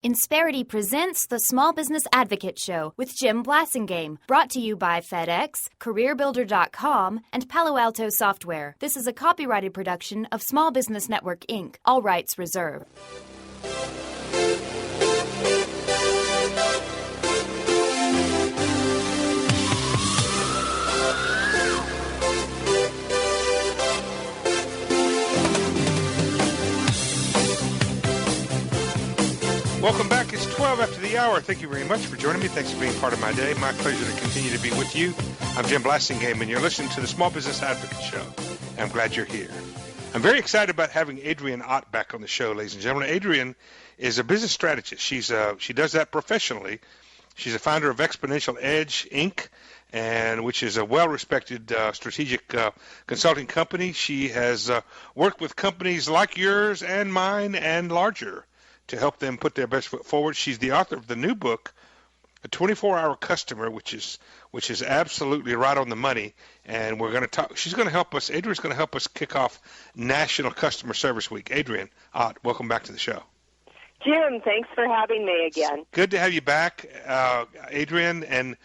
Insperity presents the Small Business Advocate Show with Jim Blasingame, brought to you by FedEx, CareerBuilder.com, and Palo Alto Software. This is a copyrighted production of Small Business Network, Inc., all rights reserved. Welcome back. It's 12 after the hour. Thank you very much for joining me. Thanks for being part of my day. My pleasure to continue to be with you. I'm Jim Blasingame, and you're listening to the Small Business Advocate Show. I'm glad you're here. I'm very excited about having Adrian Ott back on the show, ladies and gentlemen. Adrian is a business strategist. She does that professionally. She's a founder of Exponential Edge, Inc., which is a well-respected strategic consulting company. She has worked with companies like yours and mine and larger to help them put their best foot forward. She's the author of the new book, A 24-Hour Customer, which is absolutely right on the money. And we're going to talk. She's going to help us. Adrian's going to help us kick off National Customer Service Week. Adrian Ott, welcome back to the show. Jim, thanks for having me again. Good to have you back, Adrian. And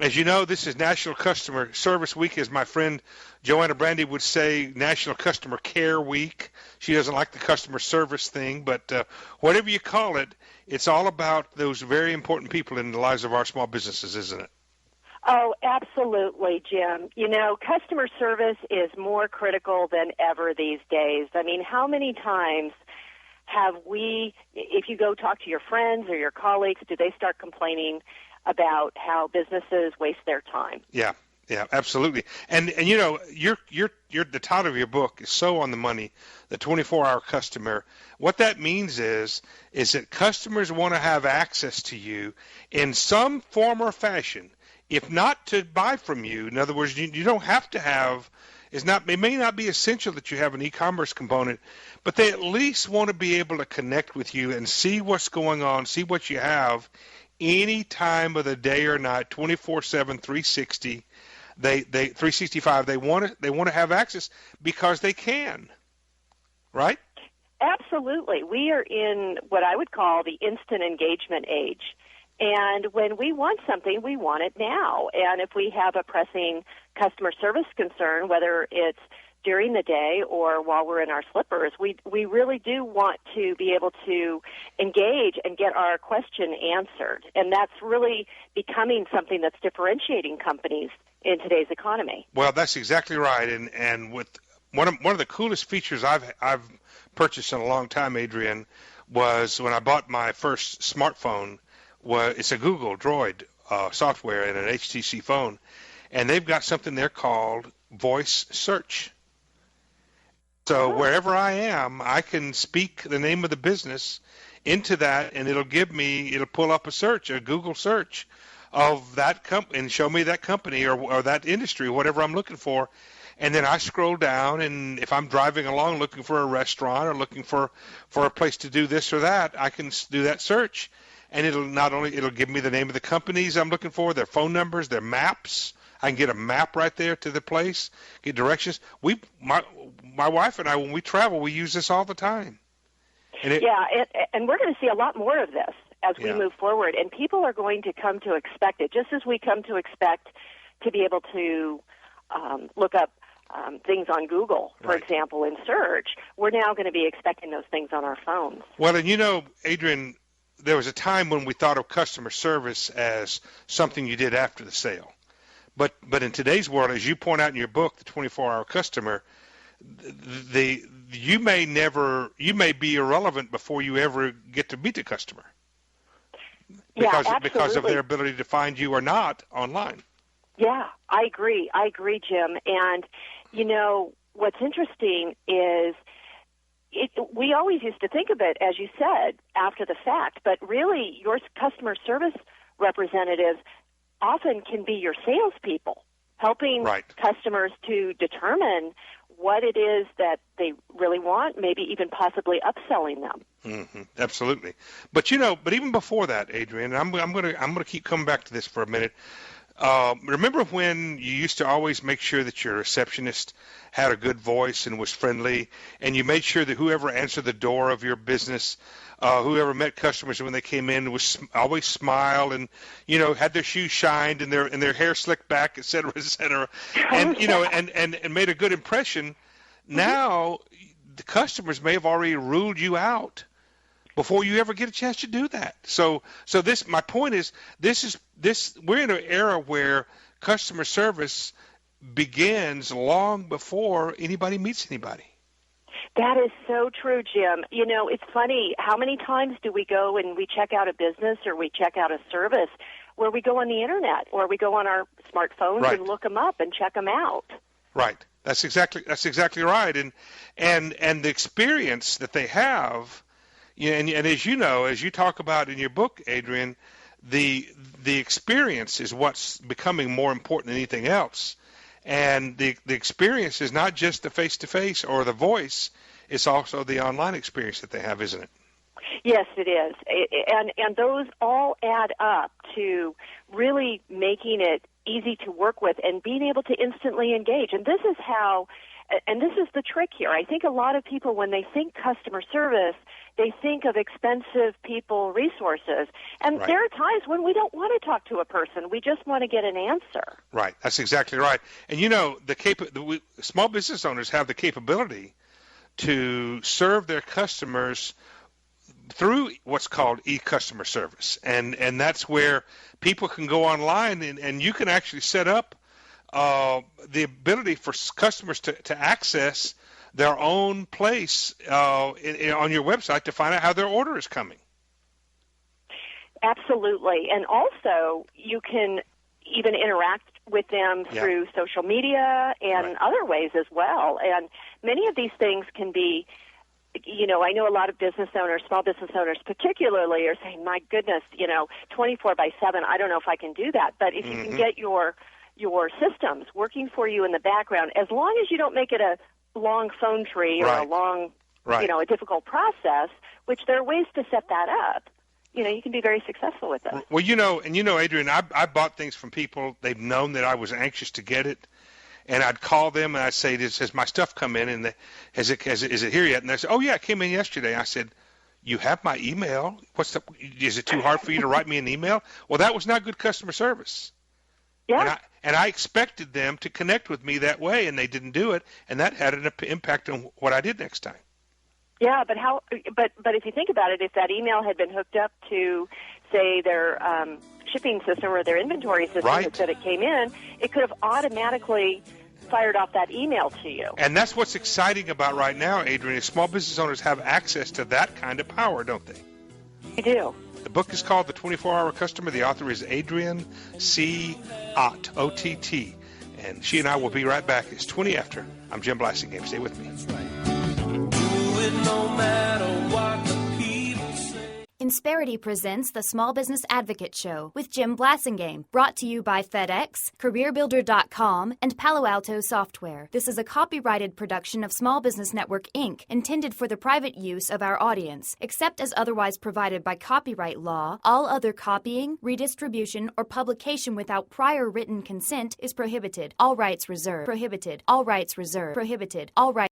as you know, this is National Customer Service Week, as my friend Joanna Brandy would say, National Customer Care Week. She doesn't like the customer service thing, but whatever you call it, it's all about those very important people in the lives of our small businesses, isn't it? Oh, absolutely, Jim. You know, customer service is more critical than ever these days. I mean, how many times have we, if you go talk to your friends or your colleagues, do they start complaining about how businesses waste their time? Yeah, absolutely. And you know, you're the title of your book is so on the money, the 24-hour customer. What that means is that customers want to have access to you in some form or fashion, if not to buy from you. In other words, you don't have to have, it may not be essential that you have an e-commerce component, but they at least want to be able to connect with you and see what's going on, see what you have any time of the day or night, 24/7, 360. They 365. They want to have access because they can, right? Absolutely. We are in what I would call the instant engagement age. And when we want something, we want it now. And if we have a pressing customer service concern, whether it's during the day or while we're in our slippers, we really do want to be able to engage and get our question answered. And that's really becoming something that's differentiating companies in today's economy. Well, that's exactly right. And with one of the coolest features I've purchased in a long time, Adrian, was when I bought my first smartphone. It's a Google Droid software and an HTC phone, and they've got something there called voice search. So wherever I am, I can speak the name of the business into that, and it'll pull up a Google search of that company and show me that company or that industry, whatever I'm looking for. And then I scroll down, and if I'm driving along looking for a restaurant or looking for a place to do this or that, I can do that search. And it'll give me the name of the companies I'm looking for, their phone numbers, their maps. I can get a map right there to the place, get directions. My wife and I, when we travel, we use this all the time. And we're going to see a lot more of this as we move forward. And people are going to come to expect it, just as we come to expect to be able to look up things on Google, for example, in search. We're now going to be expecting those things on our phones. Well, and you know, Adrian, there was a time when we thought of customer service as something you did after the sale. But in today's world, as you point out in your book, The 24-Hour Customer, you may be irrelevant before you ever get to meet the customer. Because of their ability to find you or not online. Yeah, I agree, Jim. And, you know, what's interesting is we always used to think of it, as you said, after the fact, but really your customer service representatives often can be your salespeople, helping customers to determine what it is that they really want, maybe even possibly upselling them. Mm-hmm. Absolutely. But you know, even before that, Adrian, I'm going to keep coming back to this for a minute. Remember when you used to always make sure that your receptionist had a good voice and was friendly, and you made sure that whoever answered the door of your business, whoever met customers when they came in, was always smile and had their shoes shined and their hair slicked back, et cetera, and and made a good impression. Now the customers may have already ruled you out before you ever get a chance to do that. So this, my point is, we're in an era where customer service begins long before anybody meets anybody. That is so true, Jim. It's funny, how many times do we go and we check out a business or we check out a service where we go on the internet or we go on our smartphones Right. and look them up and check them out? Right. That's exactly right. And the experience that they have, and as you know, as you talk about in your book, Adrian, the experience is what's becoming more important than anything else. And the experience is not just the face-to-face or the voice, it's also the online experience that they have, isn't it? Yes, it is. And those all add up to really making it easy to work with and being able to instantly engage. And this is the trick here. I think a lot of people, when they think customer service, they think of expensive people resources. And Right. there are times when we don't want to talk to a person. We just want to get an answer. Right. That's exactly right. And small business owners have the capability to serve their customers through what's called e-customer service. And that's where people can go online and you can actually set up the ability for customers to access their own place on your website to find out how their order is coming. Absolutely. And also, you can even interact with them through social media and Right. other ways as well. And many of these things can be, I know a lot of business owners, small business owners particularly, are saying, my goodness, 24/7, I don't know if I can do that. But if you can get your systems working for you in the background, as long as you don't make it a long phone tree or a Right. long, Right. a difficult process, which there are ways to set that up, you can be very successul with it. Well, Adrian, I bought things from people. They've known that I was anxious to get it, and I'd call them and I'd say, "Has my stuff come in? And is it here yet?" And they said, "Oh yeah, it came in yesterday." I said, "You have my email. Is it too hard for you to write me an email?" Well, that was not good customer service. Yeah. And I expected them to connect with me that way, and they didn't do it, and that had an impact on what I did next time. Yeah, but but if you think about it, if that email had been hooked up to, say, their shipping system or their inventory system Right. that said it came in, it could have automatically fired off that email to you. And that's what's exciting about right now, Adrian, is small business owners have access to that kind of power, don't they? You do. The book is called The 24-Hour Customer. The author is Adrian C. Ott, O-T-T. And she and I will be right back. It's 20 after. I'm Jim Blasingame. Stay with me. No matter what the people say. Insperity presents the Small Business Advocate Show with Jim Blasingame, brought to you by FedEx, CareerBuilder.com, and Palo Alto Software. This is a copyrighted production of Small Business Network, Inc., intended for the private use of our audience. Except as otherwise provided by copyright law, all other copying, redistribution, or publication without prior written consent is prohibited. All rights reserved. Prohibited. All rights reserved. Prohibited. All rights